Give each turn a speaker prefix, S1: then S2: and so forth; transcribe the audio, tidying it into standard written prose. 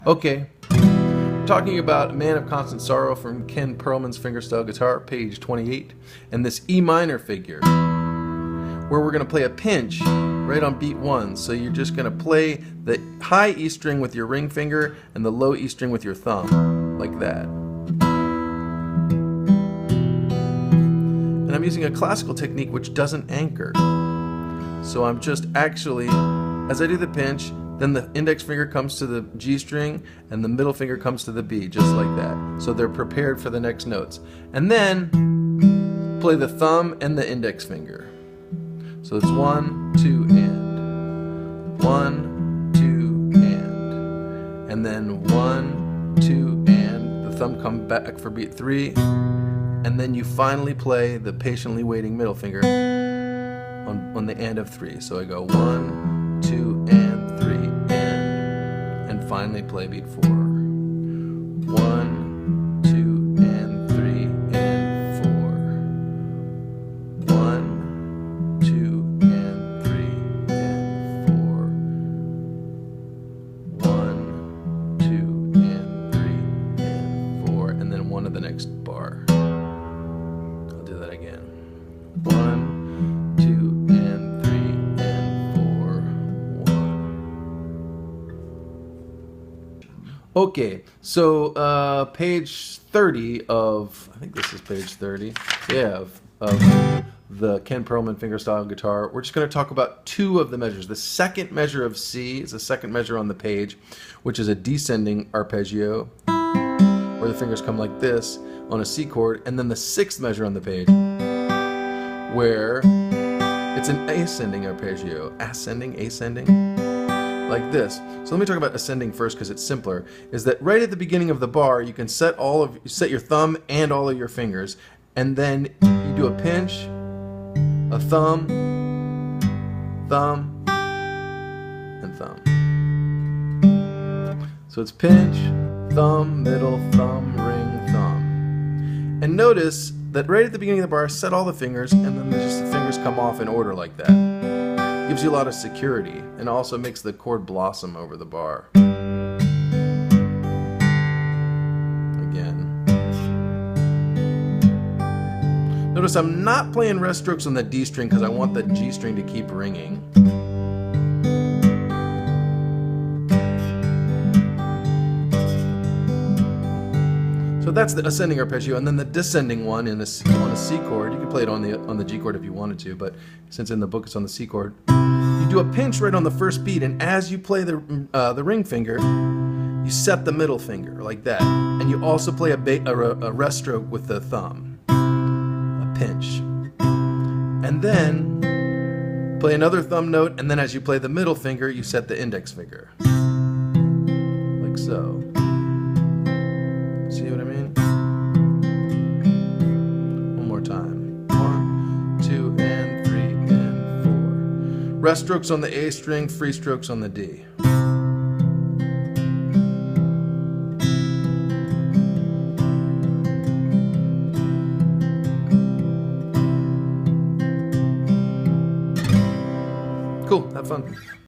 S1: Okay, talking about Man of Constant Sorrow from Ken Perlman's Fingerstyle guitar, page 28, and this E minor figure, where we're going to play a pinch right on beat 1. So you're just going to play the high E string with your ring finger and the low E string with your thumb, like that. And I'm using a classical technique which doesn't anchor. So I'm just actually, as I do the pinch, then the index finger comes to the G string and the middle finger comes to the B, just like that. So they're prepared for the next notes. And then play the thumb and the index finger. So it's 1, 2, and 1, 2, and then 1, 2, and the thumb comes back for beat 3, and then you finally play the patiently waiting middle finger on the and of 3. So I go 1, 2, and 3, and finally play beat 4. 1, 2, and 3, and 4. 1, 2, and 3, and 4. 1, 2, and 3, and 4, and then 1 of the next bar. I'll do that again. 1, 2, and 3, and 4. 1. Okay, so page 30 of, I think this is page 30, yeah, of the Ken Perlman Fingerstyle guitar. We're just going to talk about 2 of the measures. The second measure of C is the second measure on the page, which is a descending arpeggio, where the fingers come like this on a C chord, and then the 6th measure on the page, where it's an ascending arpeggio, ascending, like this. So let me talk about ascending first because it's simpler. Is that right at the beginning of the bar you can set your thumb and all of your fingers, and then you do a pinch, a thumb, thumb, and thumb. So it's pinch, thumb, middle, thumb, ring, thumb. And notice that right at the beginning of the bar, set all the fingers, and then just the fingers come off in order like that. Gives you a lot of security, and also makes the chord blossom over the bar. Again. Notice I'm not playing rest strokes on the D string because I want the G string to keep ringing. So that's the ascending arpeggio, and then the descending one on a C chord. You can play it on the G chord if you wanted to, but since in the book it's on the C chord, you do a pinch right on the first beat, and as you play the ring finger, you set the middle finger like that, and you also play a rest stroke with the thumb, a pinch, and then play another thumb note, and then as you play the middle finger, you set the index finger, like so. See what I mean? One more time. 1, 2, and 3, and 4. Rest strokes on the A string, free strokes on the D. Cool, have fun.